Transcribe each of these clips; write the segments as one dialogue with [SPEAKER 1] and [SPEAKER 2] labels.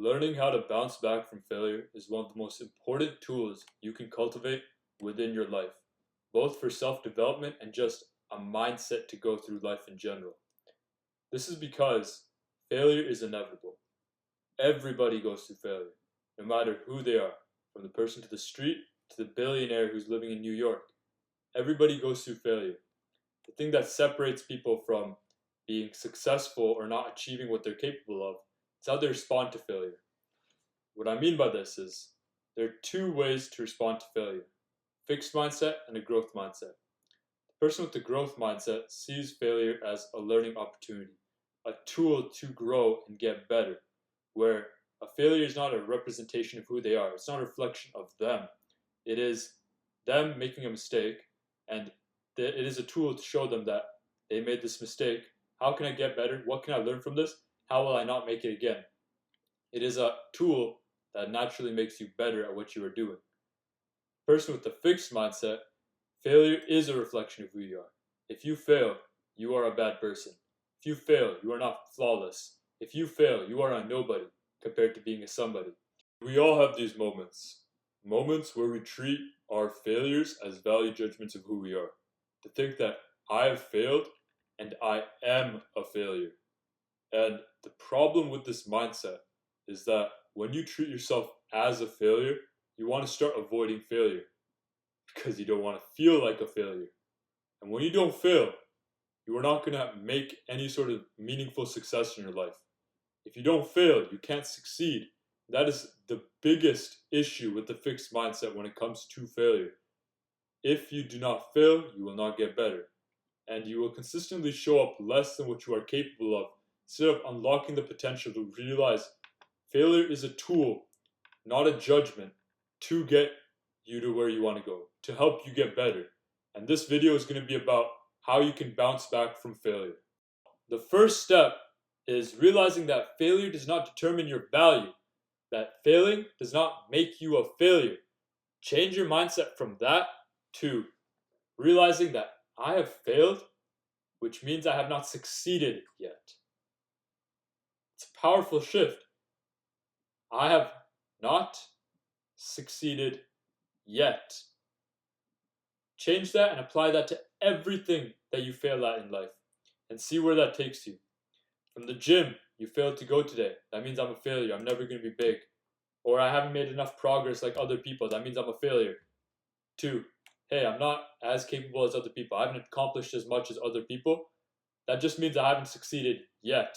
[SPEAKER 1] Learning how to bounce back from failure is one of the most important tools you can cultivate within your life, both for self development and just a mindset to go through life in general. This is because failure is inevitable. Everybody goes through failure, no matter who they are, from the person to the street to the billionaire who's living in New York. Everybody goes through failure. The thing that separates people from being successful or not achieving what they're capable of is how they respond to failure. What I mean by this is there are two ways to respond to failure: fixed mindset and a growth mindset. The person with the growth mindset sees failure as a learning opportunity, a tool to grow and get better, where a failure is not a representation of who they are, it's not a reflection of them. It is them making a mistake, and it is a tool to show them that they made this mistake. How can I get better? What can I learn from this? How will I not make it again? It is a tool that naturally makes you better at what you are doing. Person with the fixed mindset, failure is a reflection of who you are. If you fail, you are a bad person. If you fail, you are not flawless. If you fail, you are a nobody compared to being a somebody. We all have these moments. Moments where we treat our failures as value judgments of who we are. To think that I have failed and I am a failure. And the problem with this mindset is that when you treat yourself as a failure, you want to start avoiding failure because you don't want to feel like a failure. And when you don't fail, you are not going to make any sort of meaningful success in your life. If you don't fail, you can't succeed. That is the biggest issue with the fixed mindset when it comes to failure. If you do not fail, you will not get better. And you will consistently show up less than what you are capable of, instead of unlocking the potential to realize failure is a tool, not a judgment, to get you to where you want to go, to help you get better. And this video is going to be about how you can bounce back from failure. The first step is realizing that failure does not determine your value, that failing does not make you a failure. Change your mindset from that to realizing that I have failed, which means I have not succeeded yet. It's a powerful shift. I have not succeeded yet. Change that and apply that to everything that you fail at in life and see where that takes you. From the gym, you failed to go today. That means I'm a failure. I'm never going to be big. Or I haven't made enough progress like other people. That means I'm a failure. 2, hey, I'm not as capable as other people. I haven't accomplished as much as other people. That just means I haven't succeeded yet.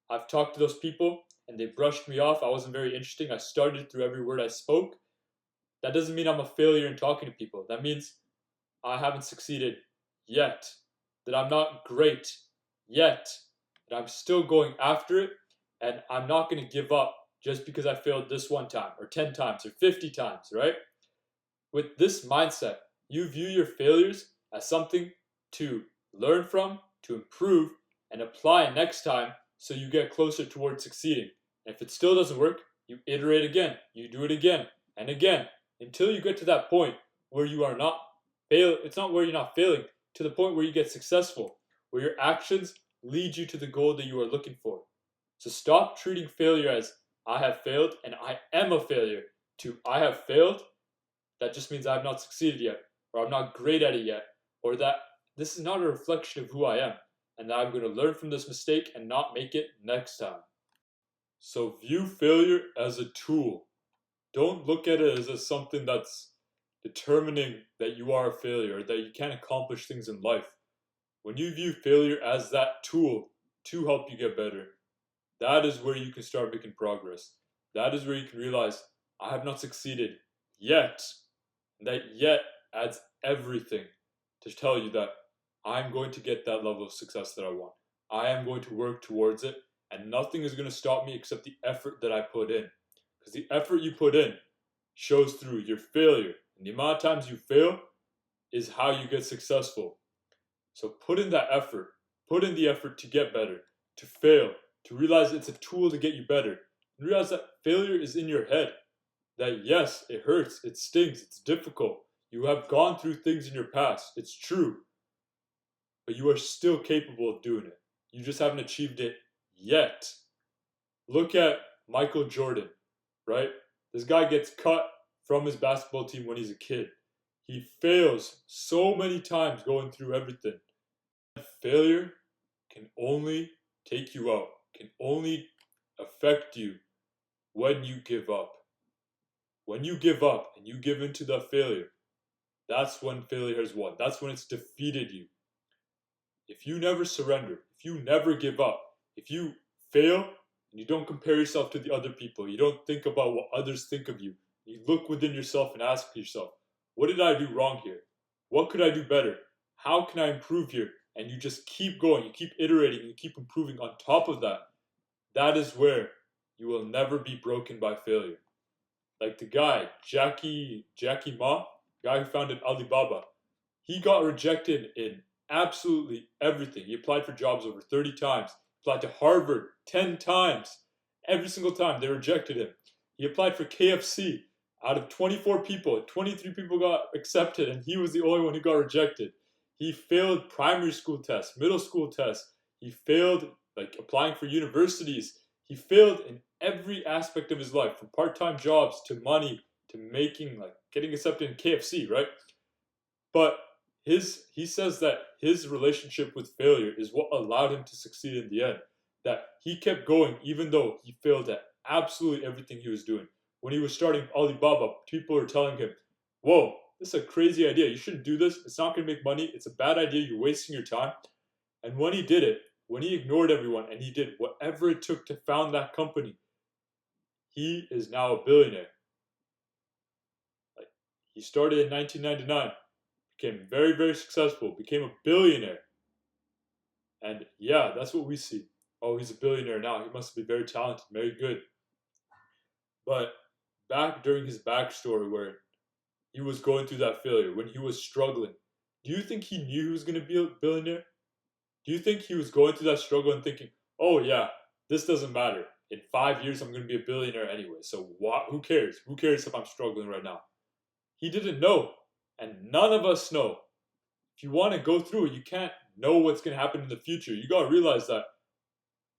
[SPEAKER 1] I've talked to those people and they brushed me off. I wasn't very interesting. I started through every word I spoke. That doesn't mean I'm a failure in talking to people. That means I haven't succeeded yet. That I'm not great yet. That I'm still going after it, and I'm not going to give up just because I failed this one time or 10 times or 50 times, right? With this mindset, you view your failures as something to learn from, to improve, and apply next time so you get closer towards succeeding. And if it still doesn't work, you iterate again. You do it again and again until you get to that point where you are not it's not where you're not failing, to the point where you get successful, where your actions lead you to the goal that you are looking for. So stop treating failure as I have failed and I am a failure to I have failed. That just means I have not succeeded yet, or I'm not great at it yet, or that this is not a reflection of who I am, and that I'm going to learn from this mistake and not make it next time. So view failure as a tool. Don't look at it as something that's determining that you are a failure, or that you can't accomplish things in life. When you view failure as that tool to help you get better, that is where you can start making progress. That is where you can realize I have not succeeded yet. And that yet adds everything to tell you that I'm going to get that level of success that I want. I am going to work towards it, and nothing is going to stop me except the effort that I put in. Because the effort you put in shows through your failure. And the amount of times you fail is how you get successful. So put in that effort. Put in the effort to get better, to fail, to realize it's a tool to get you better. And realize that failure is in your head. That yes, it hurts, it stings, it's difficult. You have gone through things in your past. It's true. But you are still capable of doing it. You just haven't achieved it yet. Look at Michael Jordan, right? This guy gets cut from his basketball team when he's a kid. He fails so many times going through everything. Failure can only take you out, can only affect you when you give up. When you give up and you give into that failure, that's when failure has won. That's when it's defeated you. If you never surrender, if you never give up, if you fail and you don't compare yourself to the other people, you don't think about what others think of you, you look within yourself and ask yourself, what did I do wrong here? What could I do better? How can I improve here? And you just keep going, you keep iterating, you keep improving on top of that. That is where you will never be broken by failure. Like the guy, Jack Ma, guy who founded Alibaba, he got rejected in absolutely everything. He applied for jobs over 30 times, applied to Harvard 10 times. Every single time they rejected him. He applied for KFC. Out of 24 people, 23 people got accepted, and he was the only one who got rejected. He failed primary school tests, middle school tests. He failed like applying for universities. He failed in every aspect of his life, from part-time jobs to money to making like getting accepted in KFC, right? But he says that his relationship with failure is what allowed him to succeed in the end. That he kept going even though he failed at absolutely everything he was doing. When he was starting Alibaba, people were telling him, "Whoa, this is a crazy idea. You shouldn't do this. It's not going to make money. It's a bad idea. You're wasting your time." And when he did it, when he ignored everyone and he did whatever it took to found that company, he is now a billionaire. Like, he started in 1999, became very, very successful, became a billionaire. And yeah, that's what we see. Oh, he's a billionaire now. He must be very talented, very good. But back during his backstory where he was going through that failure, when he was struggling, do you think he knew he was going to be a billionaire? Do you think he was going through that struggle and thinking, oh yeah, this doesn't matter. In 5 years, I'm going to be a billionaire anyway. So who cares? Who cares if I'm struggling right now? He didn't know. And none of us know. If you want to go through it, you can't know what's going to happen in the future. You got to realize that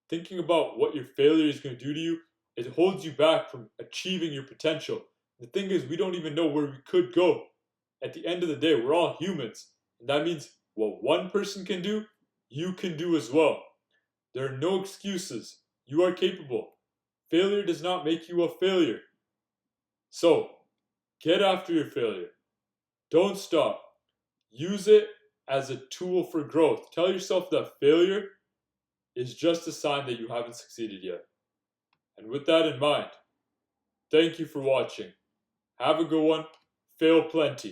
[SPEAKER 1] thinking about what your failure is going to do to you, it holds you back from achieving your potential. The thing is, we don't even know where we could go. At the end of the day, we're all humans. And that means what one person can do, you can do as well. There are no excuses. You are capable. Failure does not make you a failure. So, get after your failure. Don't stop. Use it as a tool for growth. Tell yourself that failure is just a sign that you haven't succeeded yet. And with that in mind, thank you for watching. Have a good one. Fail plenty.